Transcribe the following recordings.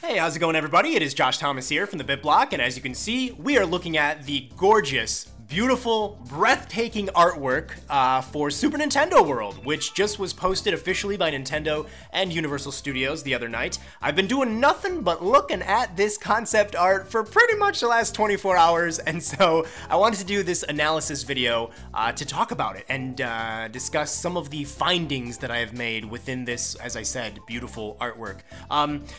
Hey, how's it going, everybody? It is Josh Thomas here from the BitBlock, and as you can see, we are looking at the gorgeous, beautiful, breathtaking artwork for Super Nintendo World, which just was posted officially by Nintendo and Universal Studios the other night. I've been doing nothing but looking at this concept art for pretty much the last 24 hours, and so I wanted to do this analysis video to talk about it and discuss some of the findings that I have made within this, as I said, beautiful artwork.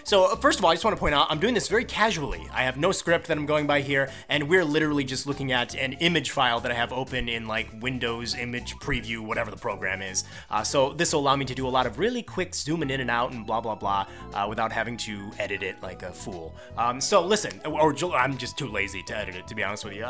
So first of all, I just want to point out, I'm doing this very casually. I have no script that I'm going by here, and we're literally just looking at an image file that I have open in like Windows image preview, whatever the program is. So this will allow me to do a lot of really quick zooming in and out and blah, blah, blah, without having to edit it like a fool. So listen, or I'm just too lazy to edit it, to be honest with you.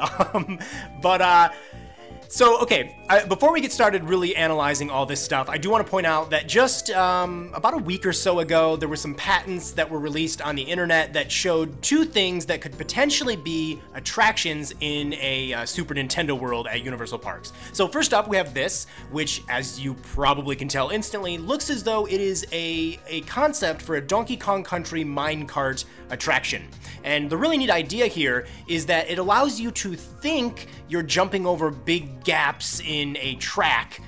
So, okay, before we get started really analyzing all this stuff, I do want to point out that just about a week or so ago, there were some patents that were released on the internet that showed two things that could potentially be attractions in a Super Nintendo World at Universal Parks. So first up, we have this, which, as you probably can tell instantly, looks as though it is a concept for a Donkey Kong Country Minecart attraction. And the really neat idea here is that it allows you to think you're jumping over big gaps in a track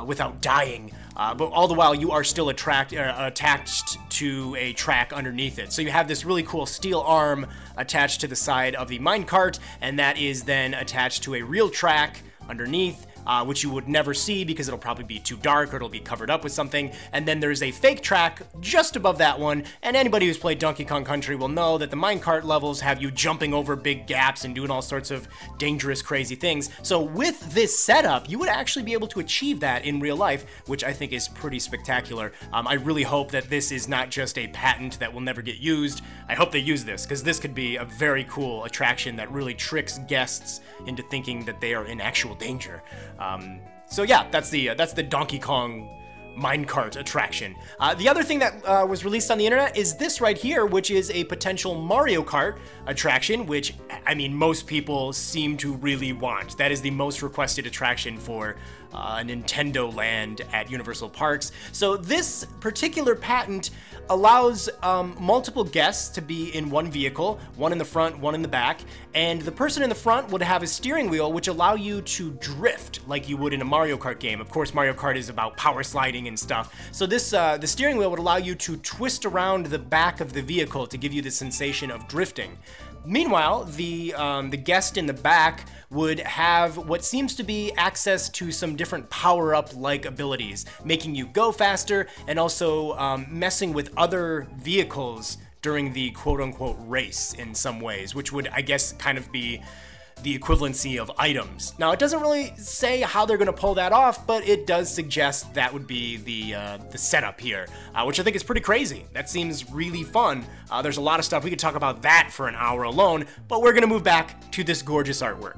without dying, but all the while you are still attached to a track underneath it. So you have this really cool steel arm attached to the side of the minecart, and that is then attached to a real track underneath, which you would never see because it'll probably be too dark or it'll be covered up with something. And then there's a fake track just above that one, and anybody who's played Donkey Kong Country will know that the minecart levels have you jumping over big gaps and doing all sorts of dangerous, crazy things. So with this setup, you would actually be able to achieve that in real life, which I think is pretty spectacular. I really hope that this is not just a patent that will never get used. I hope they use this, because this could be a very cool attraction that really tricks guests into thinking that they are in actual danger. So yeah, that's the Donkey Kong minecart attraction. The other thing that was released on the internet is this right here, which is a potential Mario Kart attraction, which, I mean, most people seem to really want. That is the most requested attraction for Nintendo Land at Universal Parks. So this particular patent allows multiple guests to be in one vehicle, one in the front, one in the back, and the person in the front would have a steering wheel which allow you to drift like you would in a Mario Kart game. Of course, Mario Kart is about power sliding and stuff. So this the steering wheel would allow you to twist around the back of the vehicle to give you the sensation of drifting. Meanwhile, the guest in the back would have what seems to be access to some different power-up-like abilities, making you go faster and also messing with other vehicles during the quote-unquote race in some ways, which would, I guess, kind of be the equivalency of items. Now, it doesn't really say how they're going to pull that off, but it does suggest that would be the setup here, which I think is pretty crazy. That seems really fun. There's a lot of stuff. We could talk about that for an hour alone, but we're going to move back to this gorgeous artwork.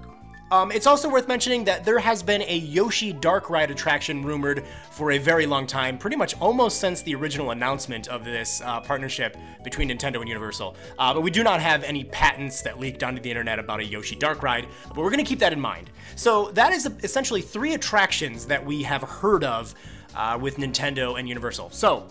It's also worth mentioning that there has been a Yoshi Dark Ride attraction rumored for a very long time, pretty much almost since the original announcement of this partnership between Nintendo and Universal. But we do not have any patents that leaked onto the internet about a Yoshi Dark Ride, but we're going to keep that in mind. So that is essentially three attractions that we have heard of with Nintendo and Universal. So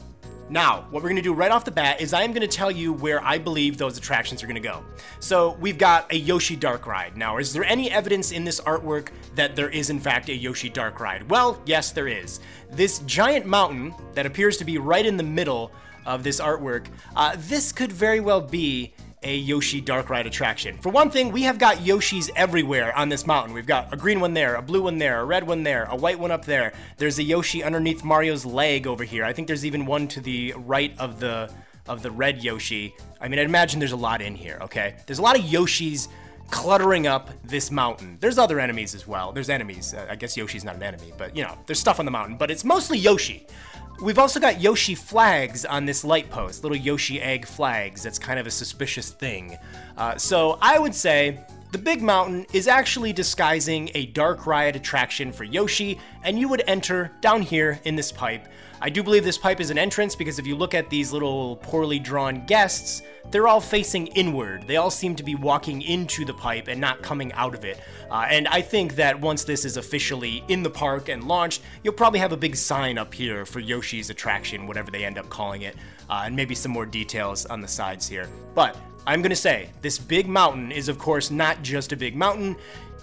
now, what we're going to do right off the bat is I am going to tell you where I believe those attractions are going to go. So we've got a Yoshi Dark Ride. Now, is there any evidence in this artwork that there is in fact a Yoshi Dark Ride? Well, yes, there is. This giant mountain that appears to be right in the middle of this artwork, this could very well be a Yoshi Dark Ride attraction. For one thing, we have got Yoshis everywhere on this mountain. We've got a green one there, a blue one there, a red one there, a white one up there. There's a Yoshi underneath Mario's leg over here. I think there's even one to the right of the red Yoshi. I mean, I'd imagine there's a lot in here, okay? There's a lot of Yoshis cluttering up this mountain. There's other enemies as well. There's enemies. I guess Yoshi's not an enemy, but, you know, there's stuff on the mountain, but it's mostly Yoshi. We've also got Yoshi flags on this light post, little Yoshi egg flags. That's kind of a suspicious thing. So I would say The big mountain is actually disguising a dark ride attraction for Yoshi, and you would enter down here in this pipe. I do believe this pipe is an entrance because if you look at these little poorly drawn guests, they're all facing inward. They all seem to be walking into the pipe and not coming out of it. And I think that once this is officially in the park and launched, you'll probably have a big sign up here for Yoshi's attraction, whatever they end up calling it, and maybe some more details on the sides here. But I'm gonna say, this big mountain is of course not just a big mountain.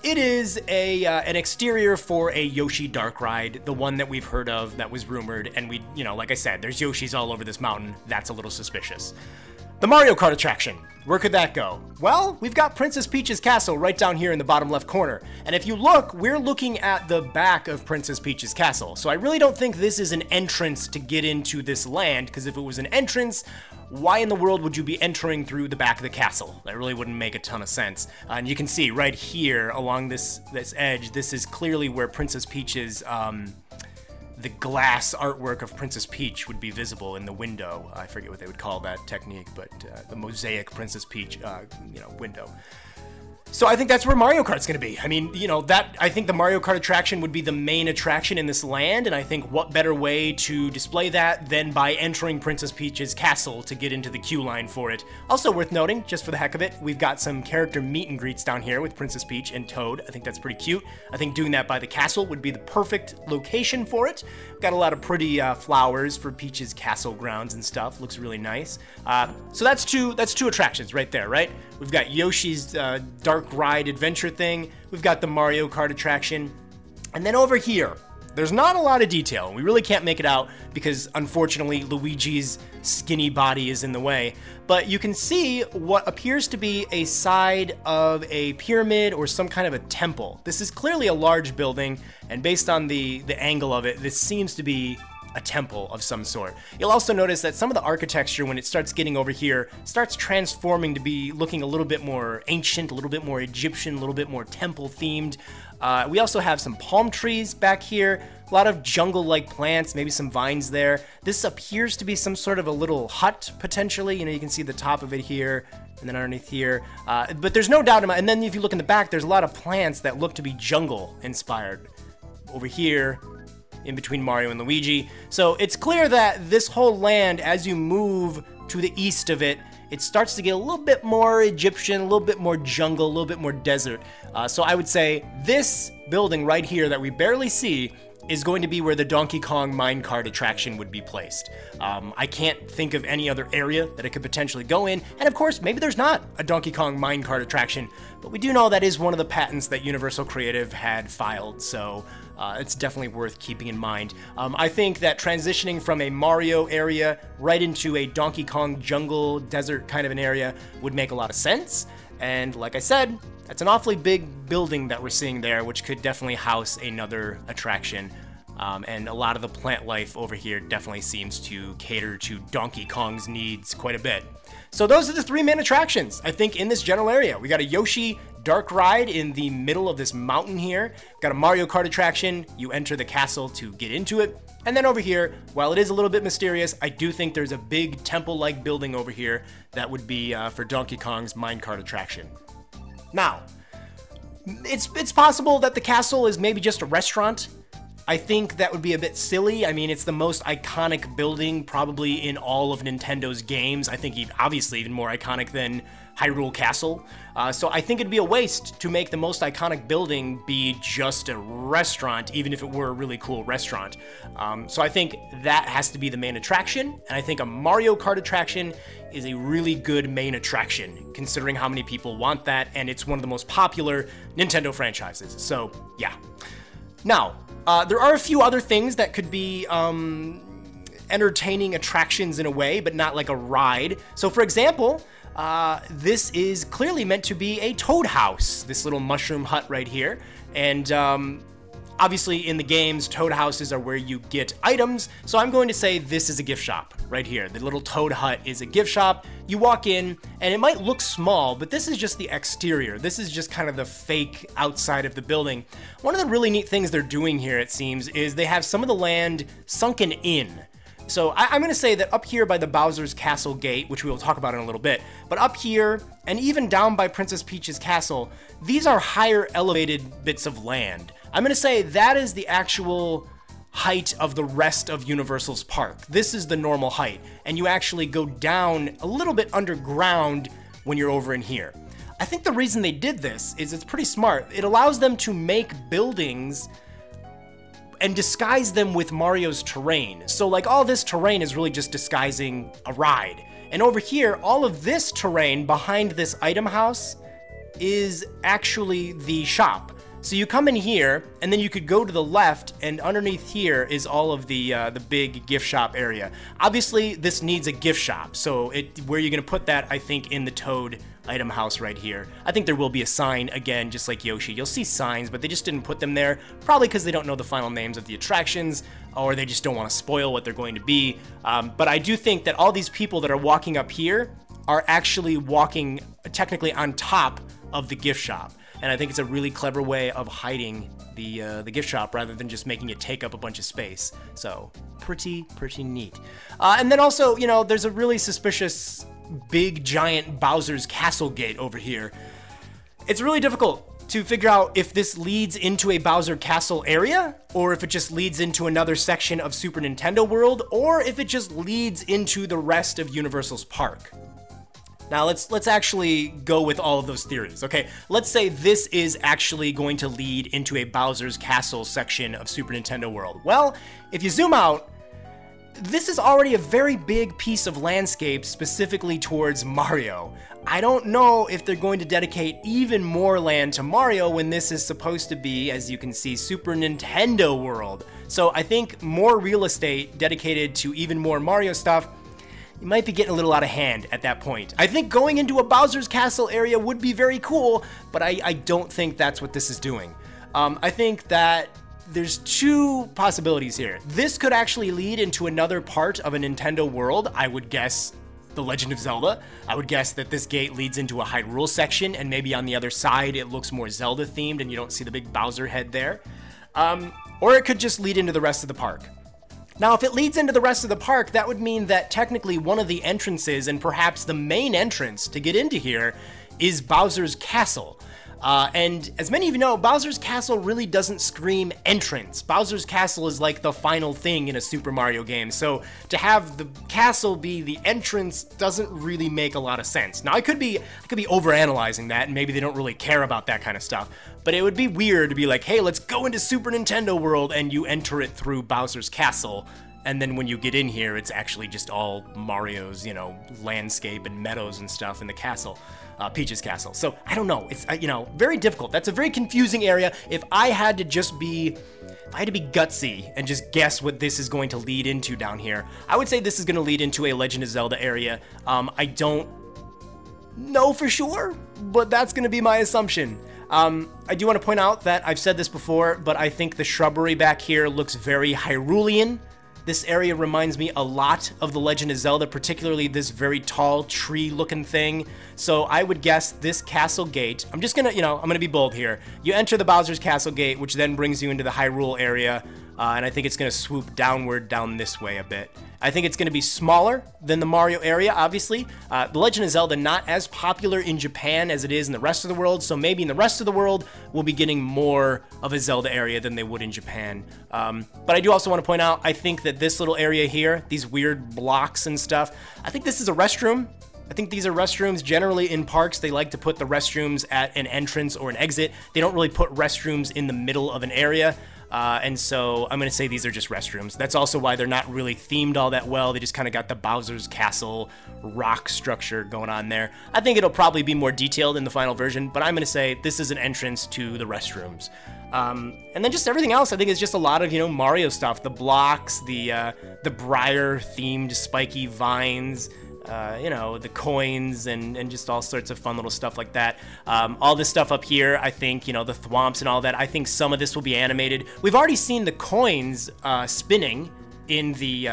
It is an exterior for a Yoshi dark ride, the one that we've heard of, that was rumored, and like I said, there's Yoshis all over this mountain. That's a little suspicious. The Mario Kart attraction, where could that go? Well, we've got Princess Peach's castle right down here in the bottom left corner. And if you look, we're looking at the back of Princess Peach's castle. So I really don't think this is an entrance to get into this land, because if it was an entrance, why in the world would you be entering through the back of the castle? That really wouldn't make a ton of sense. And you can see right here along this edge, this is clearly where Princess Peach's the glass artwork of Princess Peach would be visible in the window. I forget what they would call that technique, but the mosaic Princess Peach, window. So I think that's where Mario Kart's gonna be. I mean, I think the Mario Kart attraction would be the main attraction in this land, and I think what better way to display that than by entering Princess Peach's castle to get into the queue line for it. Also worth noting, just for the heck of it, we've got some character meet and greets down here with Princess Peach and Toad. I think that's pretty cute. I think doing that by the castle would be the perfect location for it. Got a lot of pretty flowers for Peach's castle grounds and stuff. Looks really nice. So that's two attractions right there, right? We've got Yoshi's dark ride adventure thing. We've got the Mario Kart attraction. And then over here, there's not a lot of detail. We really can't make it out because unfortunately Luigi's skinny body is in the way. But you can see what appears to be a side of a pyramid or some kind of a temple. This is clearly a large building, and based on the angle of it, this seems to be a temple of some sort. You'll also notice that some of the architecture, when it starts getting over here, starts transforming to be looking a little bit more ancient, a little bit more Egyptian, a little bit more temple themed. We also have some palm trees back here, a lot of jungle-like plants, maybe some vines there. This appears to be some sort of a little hut, potentially. You can see the top of it here, and then underneath here. But there's no doubt about it. And then if you look in the back, there's a lot of plants that look to be jungle-inspired. Over here, in between Mario and Luigi. So it's clear that this whole land, as you move to the east of it, it starts to get a little bit more Egyptian, a little bit more jungle, a little bit more desert. So I would say this building right here that we barely see is going to be where the Donkey Kong Minecart attraction would be placed. I can't think of any other area that it could potentially go in, and of course, maybe there's not a Donkey Kong Minecart attraction, but we do know that is one of the patents that Universal Creative had filed, so it's definitely worth keeping in mind. I think that transitioning from a Mario area right into a Donkey Kong jungle desert kind of an area would make a lot of sense, and like I said, that's an awfully big building that we're seeing there, which could definitely house another attraction. And a lot of the plant life over here definitely seems to cater to Donkey Kong's needs quite a bit. So those are the three main attractions, I think, in this general area. We got a Yoshi dark ride in the middle of this mountain here. Got a Mario Kart attraction. You enter the castle to get into it. And then over here, while it is a little bit mysterious, I do think there's a big temple-like building over here that would be for Donkey Kong's Minecart attraction. Now, it's possible that the castle is maybe just a restaurant. I think that would be a bit silly. I mean, it's the most iconic building probably in all of Nintendo's games. I think obviously even more iconic than Hyrule Castle. So I think it'd be a waste to make the most iconic building be just a restaurant, even if it were a really cool restaurant. So I think that has to be the main attraction, and I think a Mario Kart attraction is a really good main attraction, considering how many people want that, and it's one of the most popular Nintendo franchises. So yeah. Now, there are a few other things that could be entertaining attractions in a way, but not like a ride. So for example, this is clearly meant to be a Toad house, this little mushroom hut right here. And obviously in the games, Toad houses are where you get items. So I'm going to say this is a gift shop right here. The little Toad hut is a gift shop. You walk in and it might look small, but this is just the exterior. This is just kind of the fake outside of the building. One of the really neat things they're doing here, it seems, is they have some of the land sunken in. So I'm going to say that up here by the Bowser's Castle gate, which we will talk about in a little bit, but up here and even down by Princess Peach's castle, these are higher elevated bits of land. I'm going to say that is the actual height of the rest of Universal's park. This is the normal height, and you actually go down a little bit underground when you're over in here. I think the reason they did this is it's pretty smart. It allows them to make buildings and disguise them with Mario's terrain. So like all this terrain is really just disguising a ride. And over here, all of this terrain behind this item house is actually the shop. So you come in here, and then you could go to the left, and underneath here is all of the big gift shop area. Obviously, this needs a gift shop, so where you're gonna put that, I think, in the Toad item house right here. I think there will be a sign, again, just like Yoshi. You'll see signs, but they just didn't put them there, probably because they don't know the final names of the attractions, or they just don't want to spoil what they're going to be. But I do think that all these people that are walking up here are actually walking technically on top of the gift shop. And I think it's a really clever way of hiding the gift shop rather than just making it take up a bunch of space. So pretty neat. And then also, you know, there's a really suspicious big giant Bowser's Castle gate over here. It's really difficult to figure out if this leads into a Bowser Castle area, or if it just leads into another section of Super Nintendo World, or if it just leads into the rest of Universal's park. Now let's actually go with all of those theories, okay? Let's say this is actually going to lead into a Bowser's Castle section of Super Nintendo World. Well, if you zoom out, this is already a very big piece of landscape specifically towards Mario. I don't know if they're going to dedicate even more land to Mario when this is supposed to be, as you can see, Super Nintendo World. So I think more real estate dedicated to even more Mario stuff, you might be getting a little out of hand at that point. I think going into a Bowser's Castle area would be very cool, but I don't think that's what this is doing. I think that there's two possibilities here. This could actually lead into another part of a Nintendo World. I would guess The Legend of Zelda. I would guess that this gate leads into a Hyrule section, and maybe on the other side it looks more Zelda themed and you don't see the big Bowser head there. Or it could just lead into the rest of the park. Now, if it leads into the rest of the park, that would mean that technically one of the entrances, and perhaps the main entrance to get into here, is Bowser's Castle. And as many of you know, Bowser's Castle really doesn't scream entrance. Bowser's Castle is like the final thing in a Super Mario game, so to have the castle be the entrance doesn't really make a lot of sense. Now, I could be overanalyzing that, and maybe they don't really care about that kind of stuff, but it would be weird to be like, hey, let's go into Super Nintendo World, and you enter it through Bowser's Castle, and then when you get in here, it's actually just all Mario's, you know, landscape and meadows and stuff in the castle. Peach's castle. So I don't know. It's you know, very difficult. That's a very confusing area. If I had to be gutsy and just guess what this is going to lead into down here, I would say this is going to lead into a Legend of Zelda area. I don't know for sure, but that's going to be my assumption. I do want to point out that I've said this before, but I think the shrubbery back here looks very Hyrulean. This area reminds me a lot of The Legend of Zelda, particularly this very tall tree-looking thing. So I would guess this castle gate, I'm just gonna, you know, I'm gonna be bold here. You enter the Bowser's Castle gate, which then brings you into the Hyrule area, and I think it's gonna swoop downward down this way a bit. I think it's gonna be smaller than the Mario area, obviously. The Legend of Zelda, not as popular in Japan as it is in the rest of the world, so maybe in the rest of the world, we'll be getting more of a Zelda area than they would in Japan. But I do also want to point out, I think that this little area here, these weird blocks and stuff, I think this is a restroom. I think these are restrooms. Generally in parks, they like to put the restrooms at an entrance or an exit. They don't really put restrooms in the middle of an area. And so I'm going to say these are just restrooms. That's also why they're not really themed all that well. They just kind of got the Bowser's Castle rock structure going on there. I think it'll probably be more detailed in the final version, but I'm going to say this is an entrance to the restrooms. And then just everything else, I think is just a lot of, you know, Mario stuff. The blocks, the briar themed spiky vines, you know, the coins and just all sorts of fun little stuff like that. All this stuff up here, I think, you know, the thwomps and all that, I think some of this will be animated. We've already seen the coins spinning in the,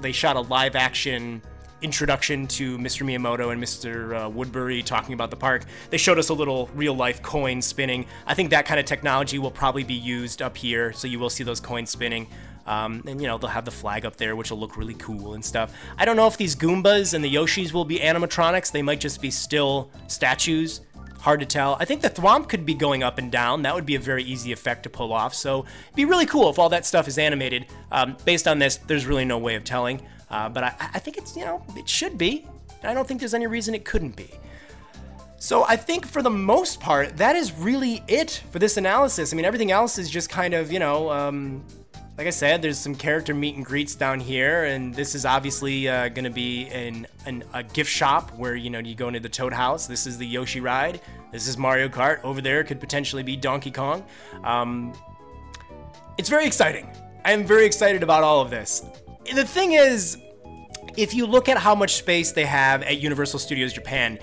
they shot a live action introduction to Mr. Miyamoto and Mr. Woodbury talking about the park. They showed us a little real-life coin spinning. I think that kind of technology will probably be used up here, so you will see those coins spinning. And, you know, they'll have the flag up there, which will look really cool and stuff. I don't know if these Goombas and the Yoshis will be animatronics. They might just be still statues. Hard to tell. I think the Thwomp could be going up and down. That would be a very easy effect to pull off. So it'd be really cool if all that stuff is animated. Based on this, there's really no way of telling. But I think it's, you know, it should be. I don't think there's any reason it couldn't be. So I think for the most part, that is really it for this analysis. I mean, everything else is just kind of, you know, like I said, there's some character meet and greets down here, and this is obviously going to be a gift shop where, you know, you go into the Toad House. This is the Yoshi ride. This is Mario Kart. Over there could potentially be Donkey Kong. It's very exciting. I am very excited about all of this. The thing is, if you look at how much space they have at Universal Studios Japan,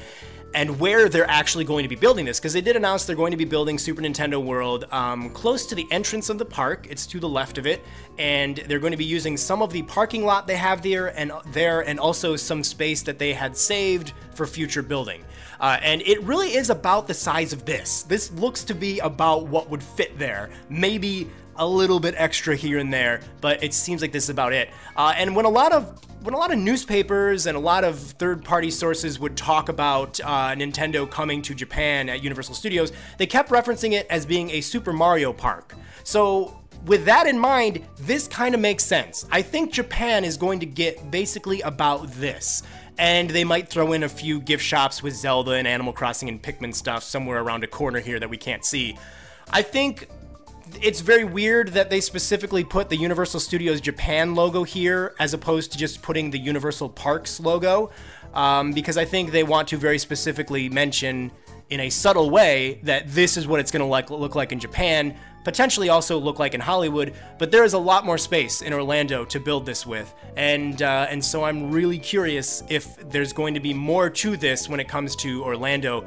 and where they're actually going to be building this, because they did announce they're going to be building Super Nintendo World close to the entrance of the park. It's to the left of it, and they're going to be using some of the parking lot they have there, and also some space that they had saved for future building. And it really is about the size of this. This looks to be about what would fit there. Maybe a little bit extra here and there, but it seems like this is about it. And when a lot of newspapers and a lot of third-party sources would talk about Nintendo coming to Japan at Universal Studios, they kept referencing it as being a Super Mario Park. So with that in mind, this kind of makes sense. I think Japan is going to get basically about this. And they might throw in a few gift shops with Zelda and Animal Crossing and Pikmin stuff somewhere around a corner here that we can't see. I think it's very weird that they specifically put the Universal Studios Japan logo here as opposed to just putting the Universal Parks logo, because I think they want to very specifically mention in a subtle way that this is what it's going to look like in Japan, potentially also look like in Hollywood, but there is a lot more space in Orlando to build this with, and so I'm really curious if there's going to be more to this when it comes to Orlando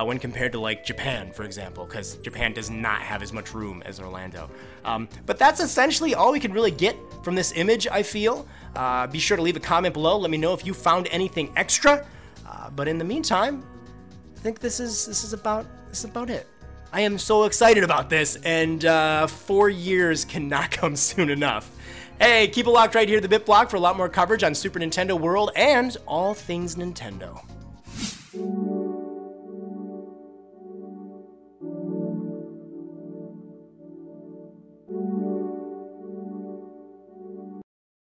when compared to like Japan, for example, because Japan does not have as much room as Orlando. But that's essentially all we can really get from this image, I feel. Be sure to leave a comment below. Let me know if you found anything extra. But in the meantime, I think this is about it. I am so excited about this, and 4 years cannot come soon enough. Hey, keep it locked right here to the BitBlock for a lot more coverage on Super Nintendo World and all things Nintendo.